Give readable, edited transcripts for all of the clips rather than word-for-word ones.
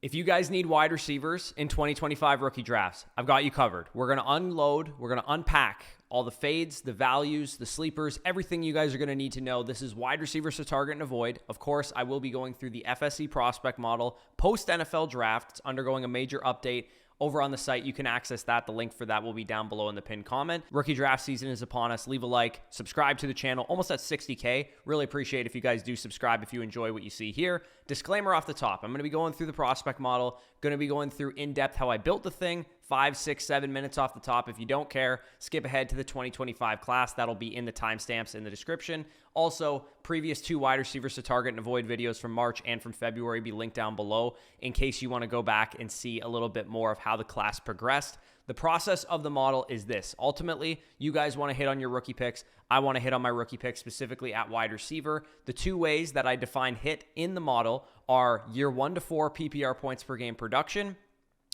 If you guys need wide receivers in 2025 rookie drafts, I've got you covered. We're going to unload, we're going to unpack all the fades, the values, the sleepers, everything you guys are going to need to know. This is wide receivers to target and avoid. Of course, I will be going through the FSC prospect model post-NFL draft. It's undergoing a major update. Over on the site, you can access that. The link for that will be down below in the pinned comment. Rookie draft season is upon us. Leave a like, subscribe to the channel. Almost at 60K. Really appreciate if you guys do subscribe if you enjoy what you see here. Disclaimer off the top. I'm going to be going through the prospect model, going to be going through in-depth how I built the thing, 5, 6, 7 minutes off the top. If you don't care, skip ahead to the 2025 class. That'll be in the timestamps in the description. Also, previous 2 wide receivers to target and avoid videos from March and from February be linked down below in case you want to go back and see a little bit more of how the class progressed. The process of the model is this. Ultimately, you guys want to hit on your rookie picks. I want to hit on my rookie picks specifically at wide receiver. The 2 ways that I define hit in the model are year 1 to 4 PPR points per game production.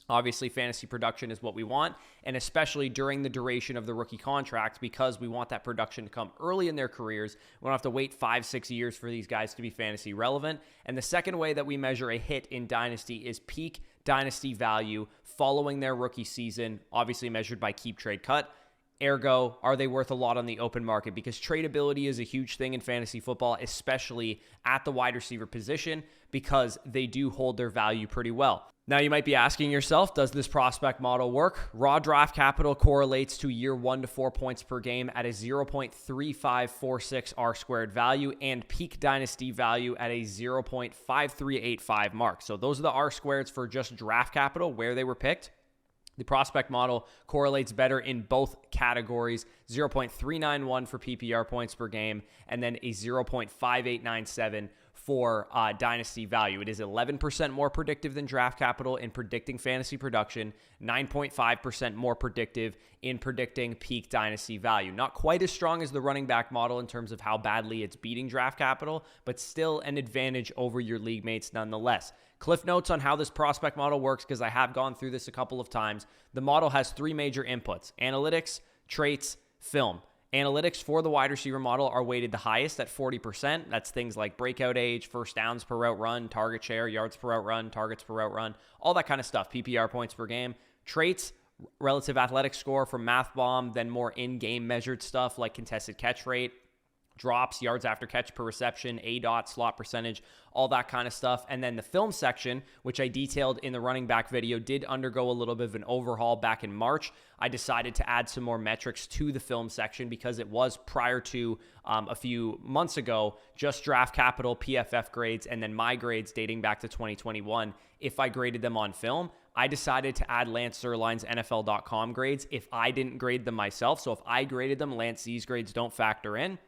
Obviously, fantasy production is what we want, and especially during the duration of the rookie contract because we want that production to come early in their careers. We don't have to wait 5, 6 years for these guys to be fantasy relevant. And the second way that we measure a hit in Dynasty is peak Dynasty value following their rookie season, obviously measured by keep, trade, cut. Ergo, are they worth a lot on the open market? Because tradability is a huge thing in fantasy football, especially at the wide receiver position, because they do hold their value pretty well. Now, you might be asking yourself, does this prospect model work? Raw draft capital correlates to year 1 to 4 points per game at a 0.3546 R-squared value and peak dynasty value at a 0.5385 mark. So those are the R-squareds for just draft capital, where they were picked. The prospect model correlates better in both categories, 0.391 for PPR points per game, and then a 0.5897 for dynasty value. It is 11% more predictive than draft capital in predicting fantasy production, 9.5% more predictive in predicting peak dynasty value. Not quite as strong as the running back model in terms of how badly it's beating draft capital, but still an advantage over your league mates nonetheless. Cliff notes on how this prospect model works, because I have gone through this a couple of times. The model has 3 major inputs: analytics, traits, film. Analytics for the wide receiver model are weighted the highest at 40%. That's things like breakout age, first downs per route run, target share, yards per route run, targets per route run, all that kind of stuff, PPR points per game. Traits, relative athletic score from MathBomb, then more in-game measured stuff like contested catch rate, drops, yards after catch per reception, ADOT, slot percentage, all that kind of stuff. And then the film section, which I detailed in the running back video, did undergo a little bit of an overhaul back in March. I decided to add some more metrics to the film section because it was prior to a few months ago, just draft capital, PFF grades, and then my grades dating back to 2021. If I graded them on film, I decided to add Lance Zierlein's NFL.com grades if I didn't grade them myself. So if I graded them, Lance Z's grades don't factor in.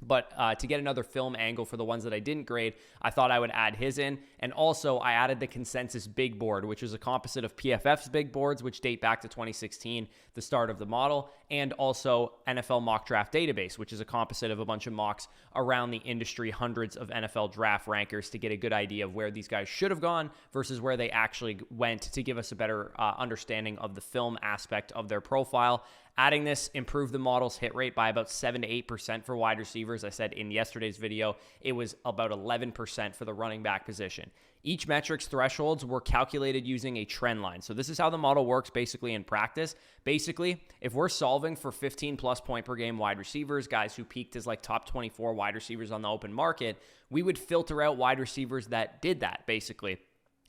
But to get another film angle for the ones that I didn't grade, I thought I would add his in. And also, I added the consensus big board, which is a composite of PFF's big boards, which date back to 2016, the start of the model, and also NFL Mock Draft Database, which is a composite of a bunch of mocks around the industry, hundreds of NFL draft rankers, to get a good idea of where these guys should have gone versus where they actually went, to give us a better understanding of the film aspect of their profile. Adding this improved the model's hit rate by about 7 to 8% for wide receivers. I said in yesterday's video, it was about 11% for the running back position. Each metric's thresholds were calculated using a trend line. So this is how the model works basically in practice. Basically, if we're solving for 15 plus point per game wide receivers, guys who peaked as like top 24 wide receivers on the open market, we would filter out wide receivers that did that basically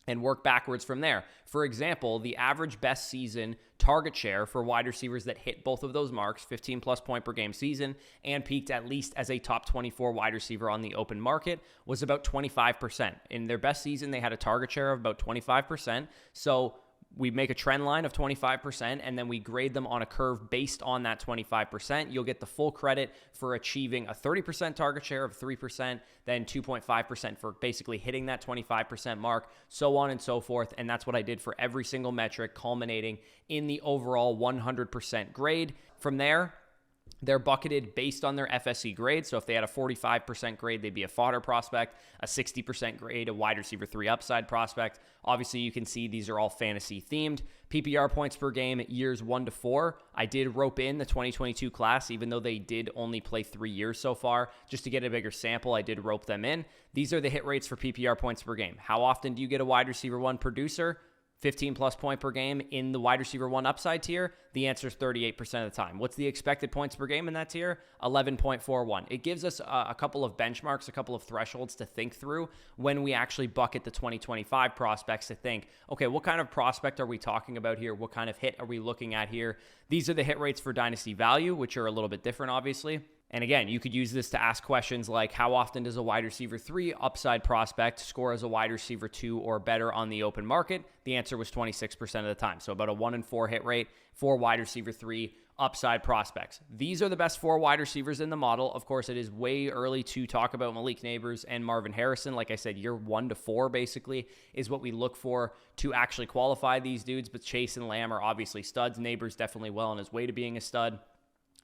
and work backwards from there. For example, the average best season target share for wide receivers that hit both of those marks, 15 plus point per game season, and peaked at least as a top 24 wide receiver on the open market, was about 25%. In their best season, they had a target share of about 25%. So we make a trend line of 25%, and then we grade them on a curve based on that 25%. You'll get the full credit for achieving a 30% target share of 3%, then 2.5% for basically hitting that 25% mark, so on and so forth. And that's what I did for every single metric, culminating in the overall 100% grade. From there, They're bucketed based on their FSC grade. So if they had a 45% grade, they'd be a fodder prospect, a 60% grade, a wide receiver 3 upside prospect. Obviously, you can see these are all fantasy themed. PPR points per game, years 1 to 4. I did rope in the 2022 class, even though they did only play 3 years so far. Just to get a bigger sample, I did rope them in. These are the hit rates for PPR points per game. How often do you get a wide receiver 1 producer? 15 plus point per game in the wide receiver 1 upside tier? The answer is 38% of the time. What's the expected points per game in that tier? 11.41. It gives us a couple of benchmarks, a couple of thresholds to think through when we actually bucket the 2025 prospects to think, okay, what kind of prospect are we talking about here? What kind of hit are we looking at here? These are the hit rates for Dynasty value, which are a little bit different, obviously. And again, you could use this to ask questions like, how often does a wide receiver 3 upside prospect score as a wide receiver 2 or better on the open market? The answer was 26% of the time. So about a 1 in 4 hit rate for wide receiver 3 upside prospects. These are the best 4 wide receivers in the model. Of course, it is way early to talk about Malik Neighbors and Marvin Harrison. Like I said, year 1 to 4 basically is what we look for to actually qualify these dudes. But Chase and Lamb are obviously studs. Neighbors definitely well on his way to being a stud.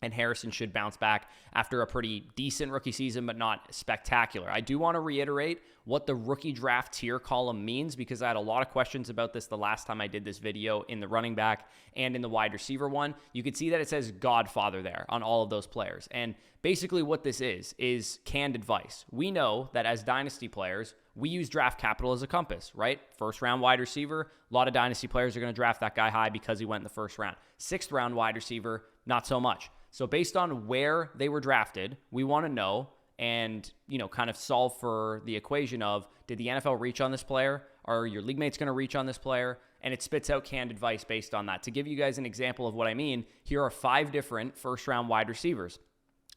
And Harrison should bounce back after a pretty decent rookie season, but not spectacular. I do want to reiterate what the rookie draft tier column means, because I had a lot of questions about this the last time I did this video in the running back and in the wide receiver one. You can see that it says Godfather there on all of those players. And basically what this is canned advice. We know that as Dynasty players, we use draft capital as a compass, right? First round wide receiver, a lot of Dynasty players are going to draft that guy high because he went in the first round. 6th round wide receiver, not so much. So based on where they were drafted, we want to know and, kind of solve for the equation of, did the NFL reach on this player? Are your league mates going to reach on this player? And it spits out canned advice based on that. To give you guys an example of what I mean, here are 5 different first-round wide receivers.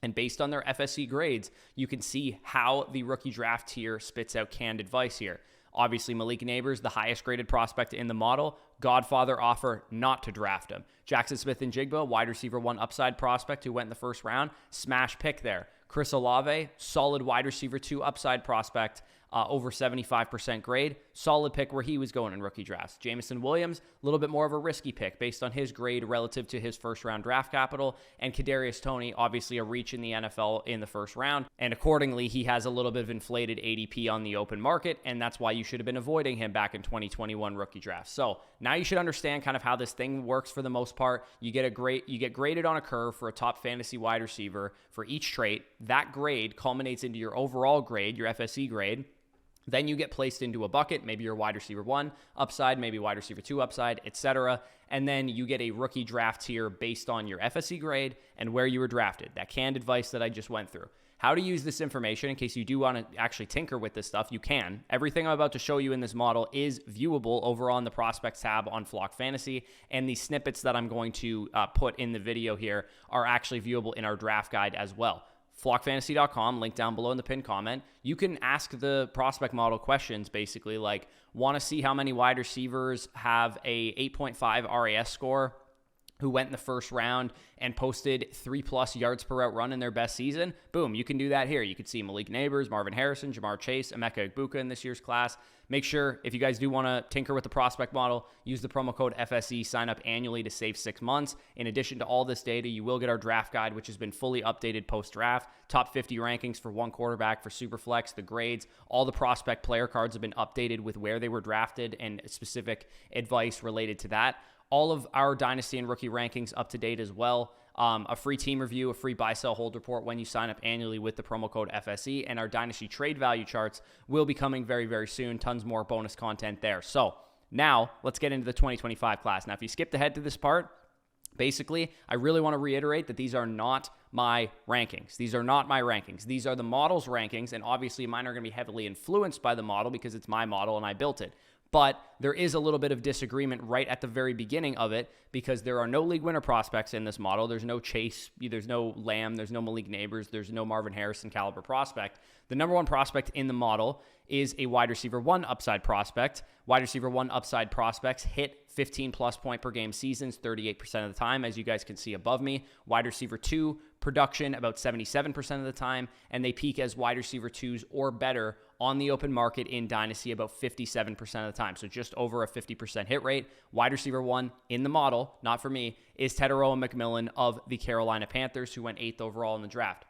And based on their FSC grades, you can see how the rookie draft tier spits out canned advice here. Obviously, Malik Neighbors, the highest graded prospect in the model. Godfather offer not to draft him. Jackson Smith-Njigba, wide receiver 1 upside prospect who went in the first round. Smash pick there. Chris Olave, solid wide receiver 2 upside prospect, over 75% grade. Solid pick where he was going in rookie drafts. Jameson Williams, a little bit more of a risky pick based on his grade relative to his first round draft capital. And Kadarius Toney, obviously a reach in the NFL in the first round. And accordingly, he has a little bit of inflated ADP on the open market. And that's why you should have been avoiding him back in 2021 rookie drafts. So now you should understand kind of how this thing works for the most part. You get graded on a curve for a top fantasy wide receiver for each trait. That grade culminates into your overall grade, your FSC grade. Then you get placed into a bucket, maybe you're wide receiver 1 upside, maybe wide receiver 2 upside, etc. And then you get a rookie draft tier based on your FSC grade and where you were drafted. That canned advice that I just went through. How to use this information in case you do want to actually tinker with this stuff, you can. Everything I'm about to show you in this model is viewable over on the Prospects tab on Flock Fantasy, and the snippets that I'm going to put in the video here are actually viewable in our draft guide as well. Flockfantasy.com, link down below in the pinned comment. You can ask the prospect model questions, basically like, want to see how many wide receivers have a 8.5 RAS score who went in the first round and posted 3+ yards per route run in their best season? Boom, you can do that here. You can see Malik Neighbors, Marvin Harrison, Jamar Chase, Emeka Egbuka in this year's class. Make sure, if you guys do want to tinker with the prospect model, use the promo code FSE, sign up annually to save 6 months. In addition to all this data, you will get our draft guide, which has been fully updated post-draft. Top 50 rankings for 1 quarterback for Superflex, the grades, all the prospect player cards have been updated with where they were drafted and specific advice related to that. All of our Dynasty and rookie rankings up to date as well. A free team review, a free buy-sell hold report when you sign up annually with the promo code FSE, and our Dynasty trade value charts will be coming very, very soon. Tons more bonus content there. So now let's get into the 2025 class. Now, if you skipped ahead to this part, basically, I really want to reiterate that these are not my rankings. These are not my rankings. These are the model's rankings, and obviously mine are going to be heavily influenced by the model because it's my model and I built it. But there is a little bit of disagreement right at the very beginning of it because there are no league winner prospects in this model. There's no Chase, there's no Lamb, there's no Malik Neighbors, there's no Marvin Harrison caliber prospect. The number 1 prospect in the model is a wide receiver 1 upside prospect. Wide receiver 1 upside prospects hit 15+ point per game seasons 38% of the time, as you guys can see above me. Wide receiver 2 production about 77% of the time, and they peak as wide receiver 2s or better on the open market in Dynasty about 57% of the time. So just over a 50% hit rate. Wide receiver 1 in the model, not for me, is Tetairoa McMillan of the Carolina Panthers, who went 8th overall in the draft.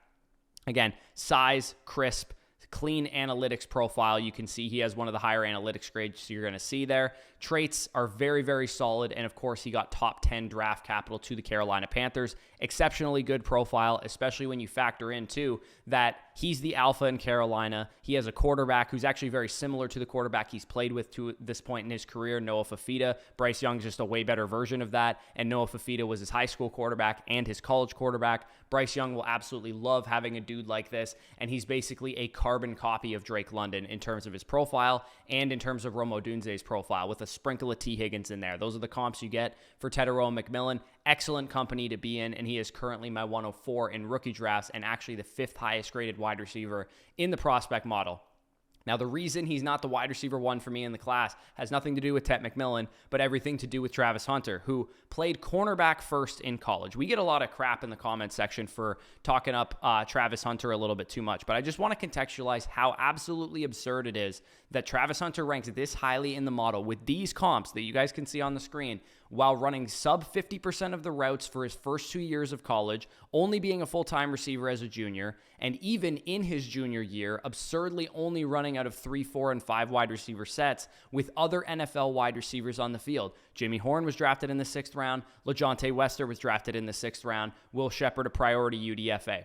Again, size, crisp, clean analytics profile. You can see he has one of the higher analytics grades you're going to see there. Traits are very, very solid. And of course, he got top 10 draft capital to the Carolina Panthers. Exceptionally good profile, especially when you factor in too that he's the alpha in Carolina. He has a quarterback who's actually very similar to the quarterback he's played with to this point in his career, Noah Fafita. Bryce Young's just a way better version of that. And Noah Fafita was his high school quarterback and his college quarterback. Bryce Young will absolutely love having a dude like this. And he's basically a carbon copy of Drake London in terms of his profile and in terms of Rome Odunze's profile, with a sprinkle of T. Higgins in there. Those are the comps you get for Tetairoa McMillan. Excellent company to be in, and he is currently my 104 in rookie drafts and actually the 5th highest graded wide receiver in the prospect model. Now, the reason he's not the wide receiver 1 for me in the class has nothing to do with Tet McMillan, but everything to do with Travis Hunter, who played cornerback first in college. We get a lot of crap in the comment section for talking up Travis Hunter a little bit too much, but I just want to contextualize how absolutely absurd it is that Travis Hunter ranks this highly in the model with these comps that you guys can see on the screen, while running sub 50% of the routes for his first 2 years of college, only being a full-time receiver as a junior, and even in his junior year, absurdly only running out of 3, 4, and 5 wide receiver sets with other NFL wide receivers on the field. Jimmy Horn was drafted in the 6th round. LeJontay Wester was drafted in the 6th round. Will Shepard, a priority UDFA.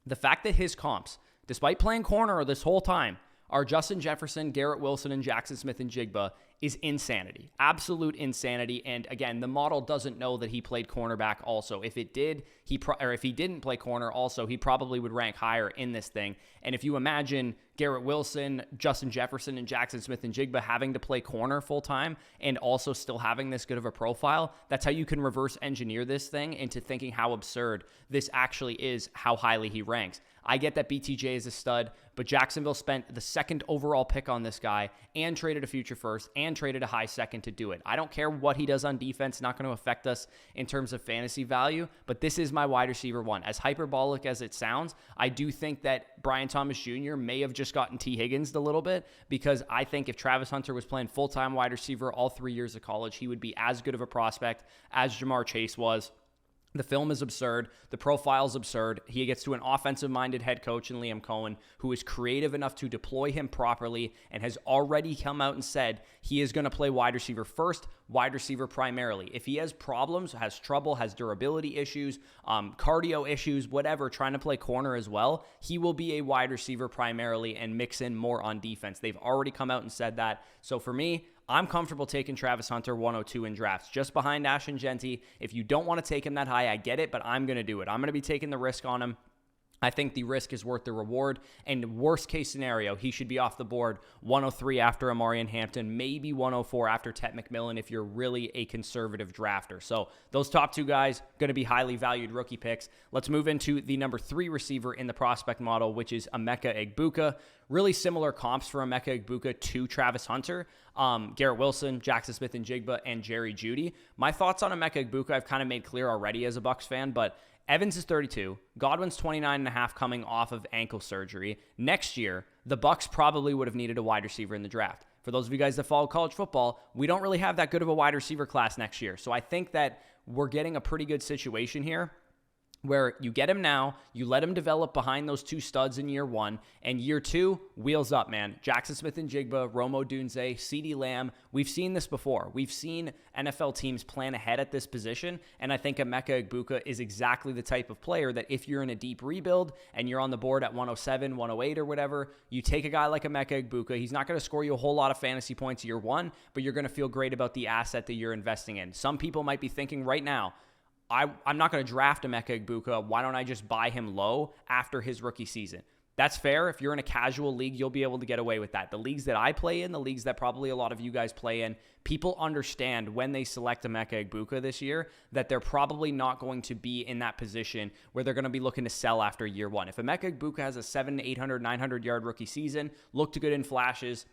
The fact that his comps, despite playing corner this whole time, are Justin Jefferson, Garrett Wilson, and Jackson Smith-Njigba is insanity. Absolute insanity. And again, the model doesn't know that he played cornerback also. If it did, if he didn't play corner also, he probably would rank higher in this thing. And if you imagine Garrett Wilson, Justin Jefferson, and Jackson Smith-Njigba having to play corner full-time and also still having this good of a profile, that's how you can reverse engineer this thing into thinking how absurd this actually is, how highly he ranks. I get that BTJ is a stud, but Jacksonville spent the 2nd overall pick on this guy and traded a future first and traded a high 2nd to do it. I don't care what he does on defense. Not going to affect us in terms of fantasy value, but this is my wide receiver 1. As hyperbolic as it sounds, I do think that Brian Thomas Jr. may have just gotten T. Higgins a little bit, because I think if Travis Hunter was playing full-time wide receiver all 3 years of college, he would be as good of a prospect as Jamar Chase was. The film is absurd. The profile is absurd. He gets to an offensive-minded head coach in Liam Cohen, who is creative enough to deploy him properly and has already come out and said he is going to play wide receiver first, wide receiver primarily. If he has problems, has trouble, has durability issues, cardio issues, whatever, trying to play corner as well, he will be a wide receiver primarily and mix in more on defense. They've already come out and said that. So for me, I'm comfortable taking Travis Hunter 102 in drafts, just behind Ash and Genty. If you don't want to take him that high, I get it, but I'm going to do it. I'm going to be taking the risk on him. I think the risk is worth the reward. And worst case scenario, he should be off the board 103 after Amarian Hampton, maybe 104 after Tet McMillan if you're really a conservative drafter. So those top 2 guys, going to be highly valued rookie picks. Let's move into the number 3 receiver in the prospect model, which is Emeka Egbuka. Really similar comps for Emeka Egbuka to Travis Hunter. Garrett Wilson, Jackson Smith-Njigba, and Jerry Jeudy. My thoughts on Emeka Egbuka I've kind of made clear already as a Bucs fan, but Evans is 32. Godwin's 29.5 coming off of ankle surgery. Next year, the Bucs probably would have needed a wide receiver in the draft. For those of you guys that follow college football, we don't really have that good of a wide receiver class next year. So I think that we're getting a pretty good situation here, where you get him now, you let him develop behind those 2 studs in year 1, and year 2, wheels up, man. Jackson Smith-Njigba, Rome Odunze, CeeDee Lamb. We've seen this before. We've seen NFL teams plan ahead at this position, and I think Emeka Egbuka is exactly the type of player that if you're in a deep rebuild and you're on the board at 107, 108 or whatever, you take a guy like Emeka Egbuka. He's not going to score you a whole lot of fantasy points year 1, but you're going to feel great about the asset that you're investing in. Some people might be thinking right now, I'm not going to draft Emeka Egbuka. Why don't I just buy him low after his rookie season? That's fair. If you're in a casual league, you'll be able to get away with that. The leagues that I play in, the leagues that probably a lot of you guys play in, people understand when they select Emeka Egbuka this year that they're probably not going to be in that position where they're going to be looking to sell after year 1. If Emeka Egbuka has a 700, 800, 900 yard rookie season, looked good in flashes,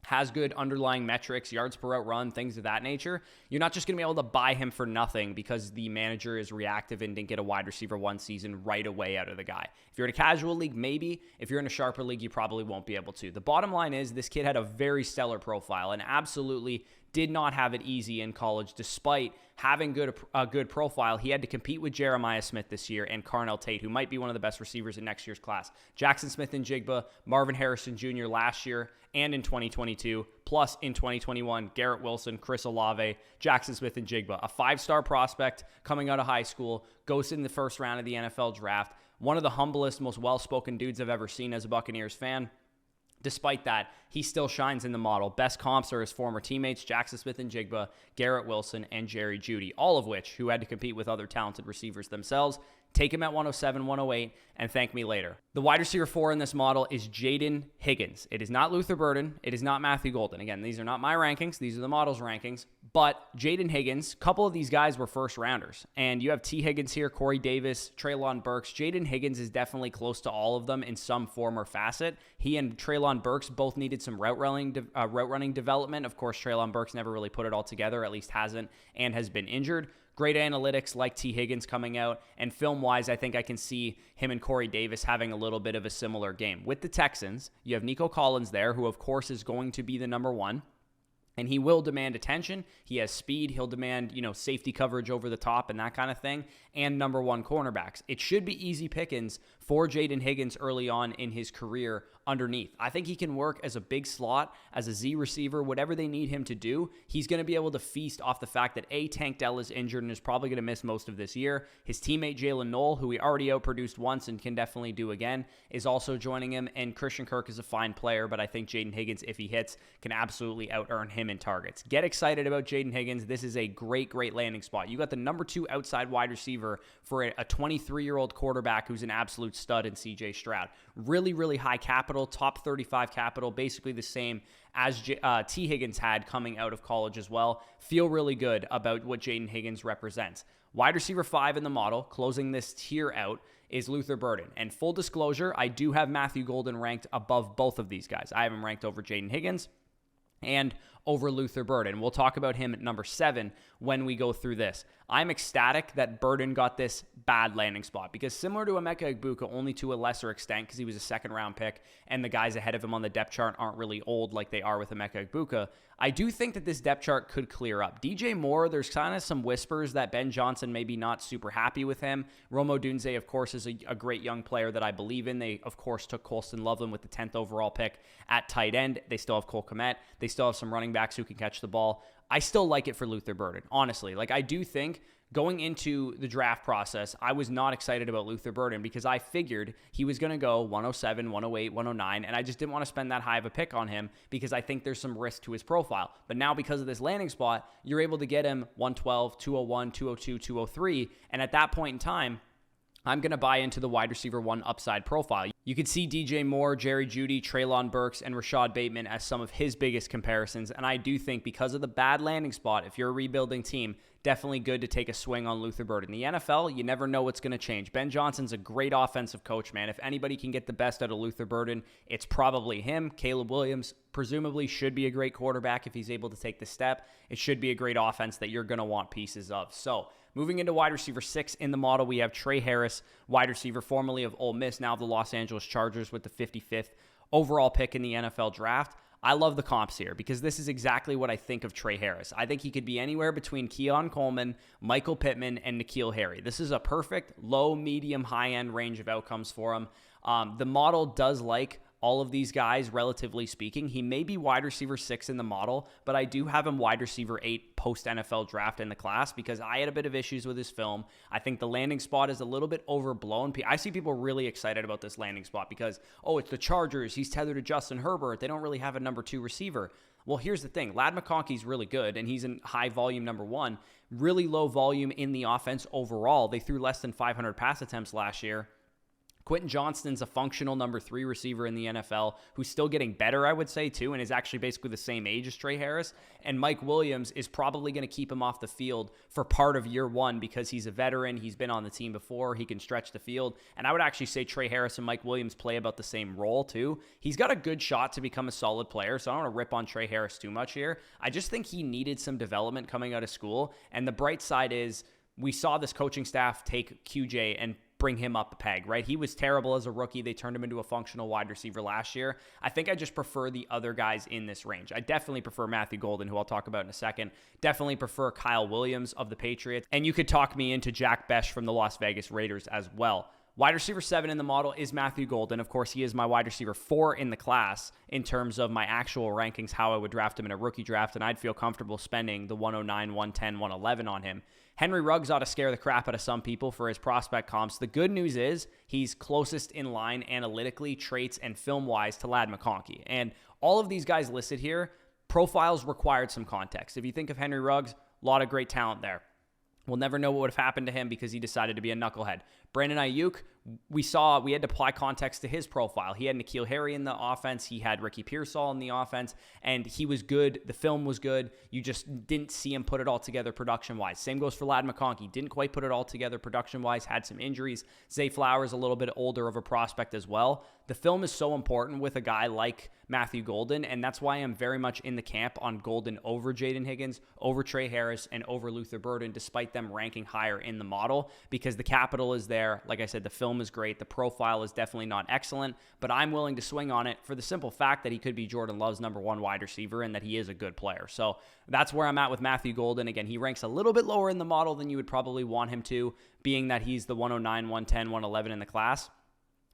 has good underlying metrics, yards per route run, things of that nature, you're not just going to be able to buy him for nothing because the manager is reactive and didn't get a wide receiver one season right away out of the guy. If you're in a casual league, maybe. If you're in a sharper league, you probably won't be able to. The bottom line is this kid had a very stellar profile and absolutely did not have it easy in college despite having a good profile. He had to compete with Jeremiah Smith this year and Carnell Tate, who might be one of the best receivers in next year's class. Jackson Smith-Njigba, Marvin Harrison Jr. last year and in 2022, plus in 2021, Garrett Wilson, Chris Olave, Jackson Smith-Njigba, a 5-star prospect coming out of high school, goes in the first round of the NFL draft. One of the humblest, most well-spoken dudes I've ever seen as a Buccaneers fan. Despite that, he still shines in the model. Best comps are his former teammates, Jackson Smith-Njigba, Garrett Wilson, and Jerry Jeudy, all of which who had to compete with other talented receivers themselves. Take him at 107, 108, and thank me later. The wide receiver 4 in this model is Jayden Higgins. It is not Luther Burden. It is not Matthew Golden. Again, these are not my rankings. These are the model's rankings. But Jayden Higgins, a couple of these guys were first rounders. And you have T. Higgins here, Corey Davis, Treylon Burks. Jayden Higgins is definitely close to all of them in some form or facet. He and Treylon Burks both needed some route running development. Of course, Treylon Burks never really put it all together, at least hasn't, and has been injured. Great analytics like T. Higgins coming out. And film-wise, I think I can see him and Corey Davis having a little bit of a similar game. With the Texans, you have Nico Collins there, who of course is going to be the number 1. And he will demand attention. He has speed. He'll demand, safety coverage over the top and that kind of thing. And number 1 cornerbacks. It should be easy pickings for Jayden Higgins early on in his career underneath. I think he can work as a big slot, as a Z receiver, whatever they need him to do. He's going to be able to feast off the fact that Tank Dell is injured and is probably going to miss most of this year. His teammate Jalen Knoll, who he already outproduced once and can definitely do again, is also joining him. And Christian Kirk is a fine player, but I think Jayden Higgins, if he hits, can absolutely out-earn him in targets. Get excited about Jayden Higgins. This is a great, great landing spot. You got the number 2 outside wide receiver for a 23-year-old quarterback who's an absolute stud in CJ Stroud. Really, really high capital, top 35 capital, basically the same as T. Higgins had coming out of college as well. Feel really good about what Jayden Higgins represents. Wide receiver 5 in the model, closing this tier out, is Luther Burden. And full disclosure, I do have Matthew Golden ranked above both of these guys. I have him ranked over Jayden Higgins and over Luther Burden. We'll talk about him at number 7 when we go through this. I'm ecstatic that Burden got this bad landing spot because similar to Emeka Egbuka, only to a lesser extent because he was a second-round pick and the guys ahead of him on the depth chart aren't really old like they are with Emeka Egbuka, I do think that this depth chart could clear up. DJ Moore, there's kind of some whispers that Ben Johnson may be not super happy with him. Rome Odunze, of course, is a great young player that I believe in. They, of course, took Colston Loveland with the 10th overall pick at tight end. They still have Cole Kmet. They still have some running backs who can catch the ball. I still like it for Luther Burden, honestly. Like, I do think going into the draft process, I was not excited about Luther Burden because I figured he was going to go 107, 108, 109, and I just didn't want to spend that high of a pick on him because I think there's some risk to his profile. But now because of this landing spot, you're able to get him 112, 201, 202, 203, and at that point in time, I'm going to buy into the wide receiver 1 upside profile. You could see DJ Moore, Jerry Jeudy, Treylon Burks, and Rashad Bateman as some of his biggest comparisons. And I do think because of the bad landing spot, if you're a rebuilding team, definitely good to take a swing on Luther Burden. In the NFL, you never know what's going to change. Ben Johnson's a great offensive coach, man. If anybody can get the best out of Luther Burden, it's probably him. Caleb Williams presumably should be a great quarterback if he's able to take the step. It should be a great offense that you're going to want pieces of. So, moving into wide receiver 6 in the model, we have Tre Harris, wide receiver formerly of Ole Miss, now of the Los Angeles Chargers with the 55th overall pick in the NFL draft. I love the comps here because this is exactly what I think of Tre Harris. I think he could be anywhere between Keon Coleman, Michael Pittman, and N'Keal Harry. This is a perfect low, medium, high-end range of outcomes for him. The model does like all of these guys, relatively speaking. He may be wide receiver 6 in the model, but I do have him wide receiver 8 post-NFL draft in the class because I had a bit of issues with his film. I think the landing spot is a little bit overblown. I see people really excited about this landing spot because, oh, it's the Chargers. He's tethered to Justin Herbert. They don't really have a number 2 receiver. Well, here's the thing. Ladd McConkey's really good, and he's in high volume number 1. Really low volume in the offense overall. They threw less than 500 pass attempts last year. Quentin Johnston's a functional number 3 receiver in the NFL who's still getting better, I would say, too, and is actually basically the same age as Tre Harris. And Mike Williams is probably going to keep him off the field for part of year 1 because he's a veteran. He's been on the team before. He can stretch the field. And I would actually say Tre Harris and Mike Williams play about the same role, too. He's got a good shot to become a solid player, so I don't want to rip on Tre Harris too much here. I just think he needed some development coming out of school. And the bright side is we saw this coaching staff take QJ and bring him up a peg, right? He was terrible as a rookie. They turned him into a functional wide receiver last year. I think I just prefer the other guys in this range. I definitely prefer Matthew Golden, who I'll talk about in a second. Definitely prefer Kyle Williams of the Patriots. And you could talk me into Jack Bech from the Las Vegas Raiders as well. Wide receiver 7 in the model is Matthew Golden. Of course, he is my wide receiver 4 in the class in terms of my actual rankings, how I would draft him in a rookie draft, and I'd feel comfortable spending the 109, 110, 111 on him. Henry Ruggs ought to scare the crap out of some people for his prospect comps. The good news is he's closest in line analytically, traits, and film-wise to Ladd McConkey. And all of these guys listed here, profiles required some context. If you think of Henry Ruggs, a lot of great talent there. We'll never know what would have happened to him because he decided to be a knucklehead. Brandon Ayuk, we had to apply context to his profile. He had N'Keal Harry in the offense. He had Ricky Pearsall in the offense, and he was good. The film was good. You just didn't see him put it all together production-wise. Same goes for Ladd McConkey. Didn't quite put it all together production-wise, had some injuries. Zay Flowers, a little bit older of a prospect as well. The film is so important with a guy like Matthew Golden, and that's why I'm very much in the camp on Golden over Jayden Higgins, over Tre Harris, and over Luther Burden, despite them ranking higher in the model, because the capital is there. Like I said, the film is great. The profile is definitely not excellent, but I'm willing to swing on it for the simple fact that he could be Jordan Love's number 1 wide receiver and that he is a good player. So that's where I'm at with Matthew Golden. Again, he ranks a little bit lower in the model than you would probably want him to, being that he's the 109, 110, 111 in the class,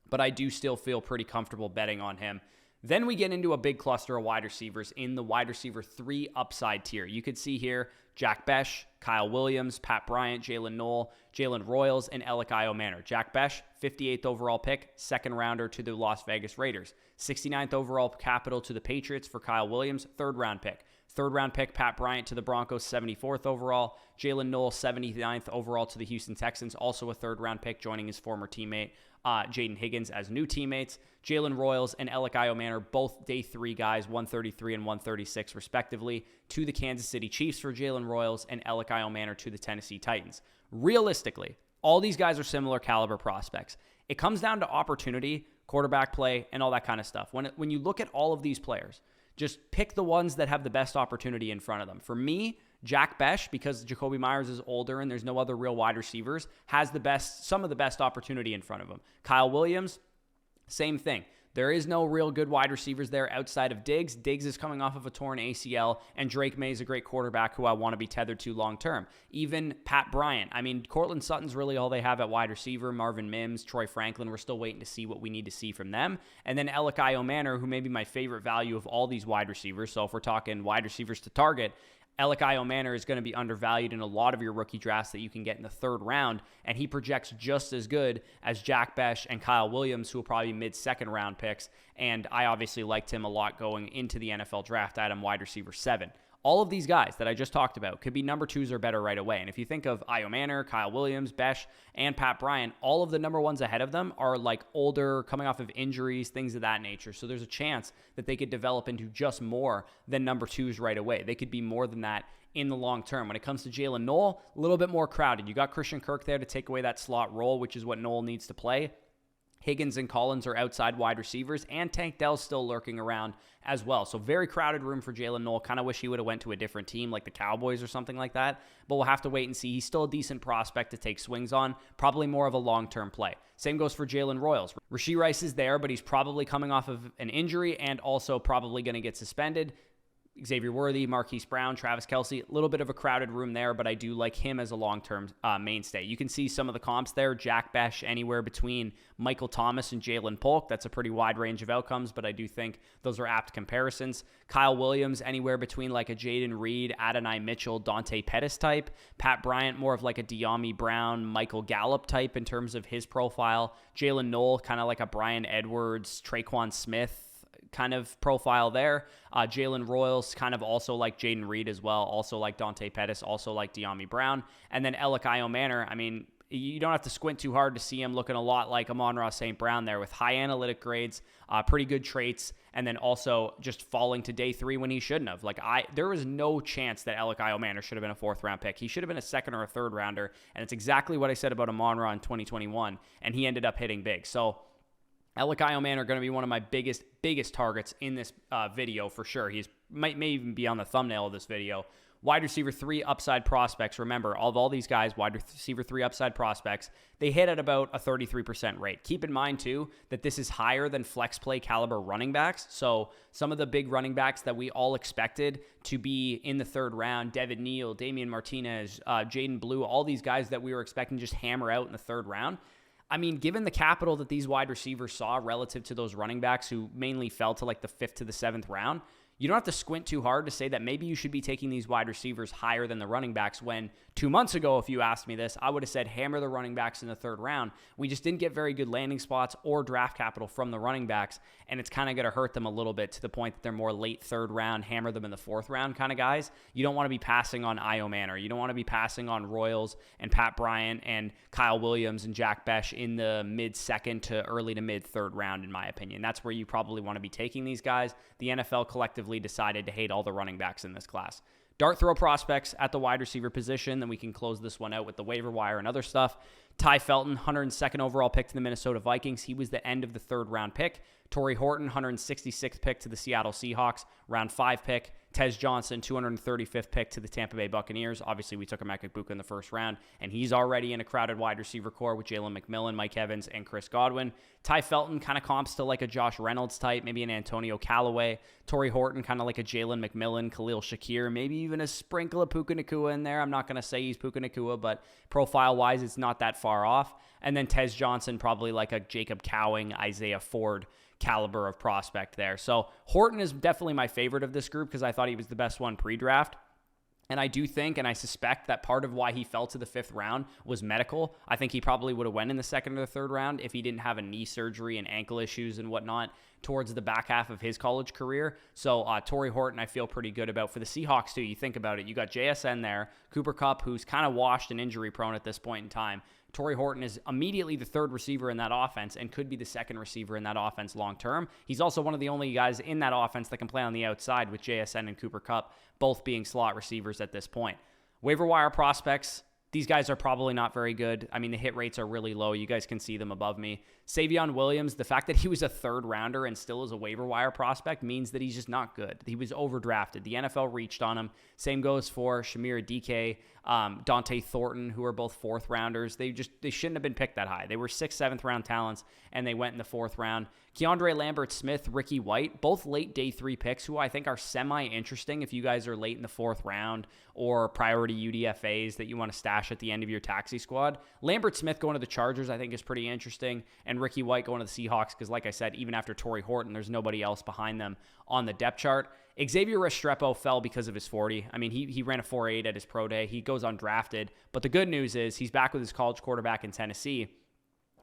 but I do still feel pretty comfortable betting on him. Then we get into a big cluster of wide receivers in the wide receiver 3 upside tier. You could see here Jack Bech, Kyle Williams, Pat Bryant, Jalen Knoll, Jalen Royals, and Elikayo Manor. Jack Bech, 58th overall pick, second rounder to the Las Vegas Raiders. 69th overall capital to the Patriots for Kyle Williams, third round pick. Third round pick, Pat Bryant to the Broncos, 74th overall. Jalen Knoll, 79th overall to the Houston Texans, also a third round pick, joining his former teammate Jayden Higgins as new teammates. Jalen Royals and Elikayo Manor, both day 3 guys, 133 and 136 respectively, to the Kansas City Chiefs for Jalen Royals and Elikayo Manor to the Tennessee Titans. Realistically, all these guys are similar caliber prospects. It comes down to opportunity, quarterback play, and all that kind of stuff. When you look at all of these players, just pick the ones that have the best opportunity in front of them. For me, Jack Bech, because Jacoby Myers is older and there's no other real wide receivers, has some of the best opportunity in front of him. Kyle Williams, same thing. There is no real good wide receivers there outside of Diggs. Diggs is coming off of a torn ACL, and Drake May is a great quarterback who I want to be tethered to long term. Even Pat Bryant. I mean, Cortland Sutton's really all they have at wide receiver. Marvin Mims, Troy Franklin, we're still waiting to see what we need to see from them. And then Elikayo Manor, who may be my favorite value of all these wide receivers. So if we're talking wide receivers to target, Elikayo Manor is going to be undervalued in a lot of your rookie drafts that you can get in the third round, and he projects just as good as Jack Bech and Kyle Williams, who will probably be mid-second round picks, and I obviously liked him a lot going into the NFL draft. I had him wide receiver 7. All of these guys that I just talked about could be number 2s or better right away. And if you think of Io Manor, Kyle Williams, Bech, and Pat Bryant, all of the number 1s ahead of them are like older, coming off of injuries, things of that nature. So there's a chance that they could develop into just more than number 2s right away. They could be more than that in the long term. When it comes to Jalen Knoll, a little bit more crowded. You got Christian Kirk there to take away that slot role, which is what Knoll needs to play. Higgins and Collins are outside wide receivers, and Tank Dell's still lurking around as well. So very crowded room for Jalen Knoll. Kind of wish he would have went to a different team like the Cowboys or something like that, but we'll have to wait and see. He's still a decent prospect to take swings on, probably more of a long-term play. Same goes for Jalen Royals. Rashee Rice is there, but he's probably coming off of an injury and also probably going to get suspended. Xavier Worthy, Marquise Brown, Travis Kelce, a little bit of a crowded room there, but I do like him as a long-term mainstay. You can see some of the comps there. Jack Bech anywhere between Michael Thomas and Jalen Polk. That's a pretty wide range of outcomes, but I do think those are apt comparisons. Kyle Williams anywhere between like a Jaden Reed, Adonai Mitchell, Dante Pettis type. Pat Bryant more of like a De'Ami Brown, Michael Gallup type in terms of his profile. Jalen Knoll kind of like a Brian Edwards, Traquan Smith kind of profile there. Jalen Royals kind of also like Jaden Reed as well, also like Dante Pettis, also like De'Ami Brown. And then Elikayo Manor, I mean, you don't have to squint too hard to see him looking a lot like Amon-Ra St. Brown there with high analytic grades, pretty good traits, and then also just falling to day 3 when he shouldn't have. There was no chance that Alec Iomanner should have been a 4th round pick. He should have been a 2nd or a 3rd rounder, and it's exactly what I said about Amon-Ra in 2021, and he ended up hitting big. So Alec Iomanner are going to be one of my biggest targets in this video for sure. He may even be on the thumbnail of this video. Wide receiver 3 upside prospects. Remember, all these guys, wide receiver 3 upside prospects, they hit at about a 33% rate. Keep in mind, too, that this is higher than flex play caliber running backs. So some of the big running backs that we all expected to be in the 3rd round, Devin Neal, Damian Martinez, Jayden Blue, all these guys that we were expecting just hammer out in the 3rd round. I mean, given the capital that these wide receivers saw relative to those running backs who mainly fell to like the 5th to the 7th round, you don't have to squint too hard to say that maybe you should be taking these wide receivers higher than the running backs when 2 months ago, if you asked me this, I would have said hammer the running backs in the 3rd round. We just didn't get very good landing spots or draft capital from the running backs, and it's kind of going to hurt them a little bit to the point that they're more late 3rd round, hammer them in the 4th round kind of guys. You don't want to be passing on Iomanner. You don't want to be passing on Royals and Pat Bryant and Kyle Williams and Jack Besh in the mid-2nd to early to mid-3rd round, in my opinion. That's where you probably want to be taking these guys. The NFL collectively decided to hate all the running backs in this class. Dart throw prospects at the wide receiver position. Then we can close this one out with the waiver wire and other stuff. Ty Felton, 102nd overall pick to the Minnesota Vikings. He was the end of the 3rd round pick. Torrey Horton, 166th pick to the Seattle Seahawks, round 5 pick. Tez Johnson, 235th pick to the Tampa Bay Buccaneers. Obviously, we took Emeka Egbuka in the 1st round, and he's already in a crowded wide receiver core with Jayden McMillan, Mike Evans, and Chris Godwin. Ty Felton kind of comps to like a Josh Reynolds type, maybe an Antonio Callaway. Torrey Horton kind of like a Jalen McMillan, Khalil Shakir, maybe even a sprinkle of Puka Nacua in there. I'm not going to say he's Puka Nacua, but profile-wise, it's not that far off. And then Tez Johnson, probably like a Jacob Cowing, Isaiah Ford caliber of prospect there. So Horton is definitely my favorite of this group because I thought he was the best one pre-draft. And I do think, and I suspect that part of why he fell to the 5th round was medical. I think he probably would have went in the 2nd or the 3rd round if he didn't have a knee surgery and ankle issues and whatnot towards the back half of his college career. So Torrey Horton, I feel pretty good about. For the Seahawks, too, you think about it. You got JSN there, Cooper Kupp, who's kind of washed and injury prone at this point in time. Torrey Horton is immediately the 3rd receiver in that offense and could be the 2nd receiver in that offense long term. He's also one of the only guys in that offense that can play on the outside with JSN and Cooper Kupp, both being slot receivers at this point. Waiver wire prospects, these guys are probably not very good. I mean, the hit rates are really low. You guys can see them above me. Savion Williams, the fact that he was a 3rd rounder and still is a waiver wire prospect means that he's just not good. He was overdrafted. The NFL reached on him. Same goes for Shamir DK, Dante Thornton, who are both 4th rounders. They shouldn't have been picked that high. They were 6th, 7th round talents, and they went in the 4th round. Keandre Lambert-Smith, Ricky White, both late day 3 picks, who I think are semi-interesting if you guys are late in the 4th round or priority UDFAs that you want to stash at the end of your taxi squad. Lambert-Smith going to the Chargers, I think, is pretty interesting, and Ricky White going to the Seahawks because, like I said, even after Torrey Horton, there's nobody else behind them on the depth chart. Xavier Restrepo fell because of his 40. I mean, he ran a 4.8 at his pro day. He goes undrafted, but the good news is he's back with his college quarterback in Tennessee.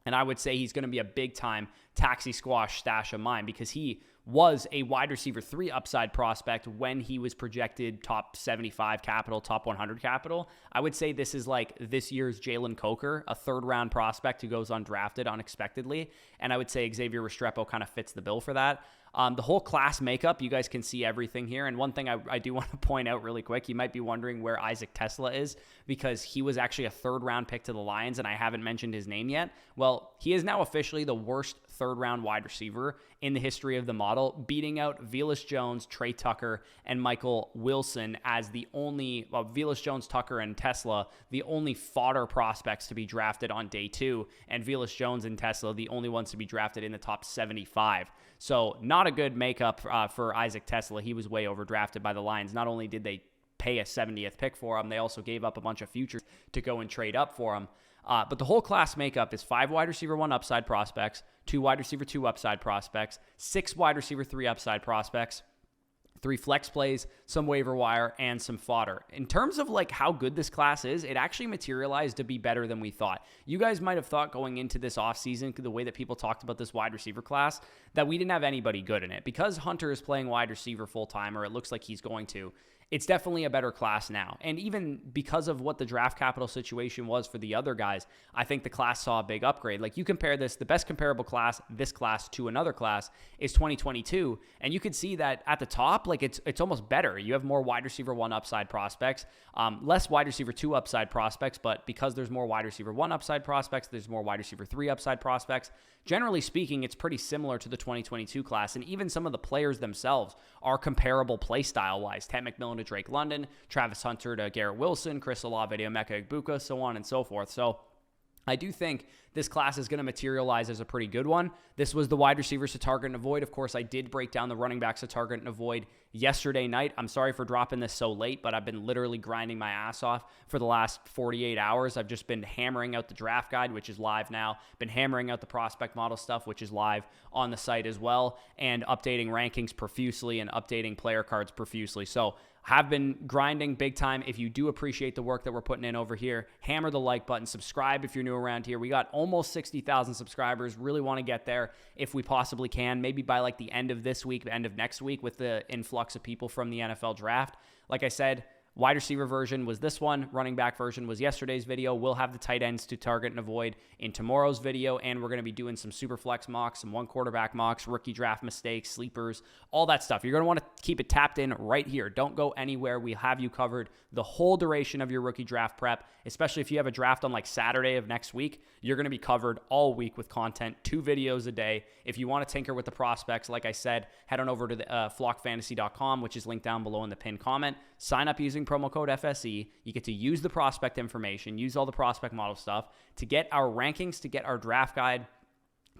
And I would say he's going to be a big-time taxi squash stash of mine because he was a wide receiver 3 upside prospect when he was projected top 75 capital, top 100 capital. I would say this is like this year's Jalen Coker, a 3rd-round prospect who goes undrafted unexpectedly. And I would say Xavier Restrepo kind of fits the bill for that. The whole class makeup, you guys can see everything here. And one thing I do want to point out really quick, you might be wondering where Issac TeSlaa is because he was actually a 3rd-round pick to the Lions, and I haven't mentioned his name yet. Well, he is now officially the worst 3rd-round wide receiver in the history of the model, beating out Velus Jones, Trey Tucker, and Michael Wilson as the only, Velus Jones, Tucker, and TeSlaa, the only fodder prospects to be drafted on day 2, and Velus Jones and TeSlaa, the only ones to be drafted in the top 75. So not a good makeup for Issac TeSlaa. He was way overdrafted by the Lions. Not only did they pay a 70th pick for him, they also gave up a bunch of futures to go and trade up for him. But the whole class makeup is 5 wide receiver 1 upside prospects, 2 wide receiver 2 upside prospects, 6 wide receiver 3 upside prospects, 3 flex plays, some waiver wire, and some fodder. In terms of like how good this class is, it actually materialized to be better than we thought. You guys might have thought going into this offseason, the way that people talked about this wide receiver class, that we didn't have anybody good in it. Because Hunter is playing wide receiver full-time, or it looks like he's going to, it's definitely a better class now. And even because of what the draft capital situation was for the other guys, I think the class saw a big upgrade. Like, you compare this, the best comparable class, this class to another class is 2022. And you can see that at the top, like it's almost better. You have more wide receiver 1 upside prospects, less wide receiver 2 upside prospects, but because there's more wide receiver 1 upside prospects, there's more wide receiver 3 upside prospects. Generally speaking, it's pretty similar to the 2022 class. And even some of the players themselves are comparable play style wise. Ted McMillan to Drake London, Travis Hunter to Garrett Wilson, Chris Olave to Emeka Egbuka, so on and so forth. So I do think this class is going to materialize as a pretty good one. This was the wide receivers to target and avoid. Of course, I did break down the running backs to target and avoid yesterday night. I'm sorry for dropping this so late, but I've been literally grinding my ass off for the last 48 hours. I've just been hammering out the draft guide, which is live now, been hammering out the prospect model stuff, which is live on the site as well, and updating rankings profusely and updating player cards profusely. So have been grinding big time. If you do appreciate the work that we're putting in over here, hammer the like button, subscribe if you're new around here. We got almost 60,000 subscribers. Really want to get there if we possibly can, maybe by like the end of this week, the end of next week, with the influx of people from the NFL draft. Like I said, wide receiver version was this one. Running back version was yesterday's video. We'll have the tight ends to target and avoid in tomorrow's video, and we're going to be doing some super flex mocks, some one quarterback mocks, rookie draft mistakes, sleepers, all that stuff. You're going to want to keep it tapped in right here. Don't go anywhere. We have you covered the whole duration of your rookie draft prep, especially if you have a draft on like Saturday of next week. You're going to be covered all week with content, 2 videos a day. If you want to tinker with the prospects, like I said, head on over to the flockfantasy.com, which is linked down below in the pinned comment. Sign up using promo code FSE. You get to use the prospect information, use all the prospect model stuff to get our rankings, to get our draft guide,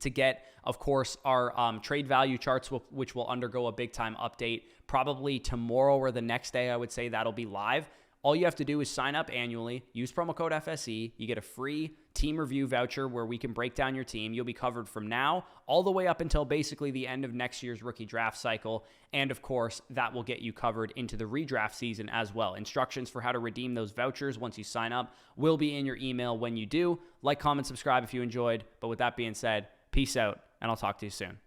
to get, of course, our trade value charts, which will undergo a big time update probably tomorrow or the next day. I would say that'll be live. All you have to do is sign up annually, use promo code FSE. You get a free team review voucher where we can break down your team. You'll be covered from now all the way up until basically the end of next year's rookie draft cycle. And of course, that will get you covered into the redraft season as well. Instructions for how to redeem those vouchers once you sign up will be in your email when you do. Like, comment, subscribe if you enjoyed. But with that being said, peace out, and I'll talk to you soon.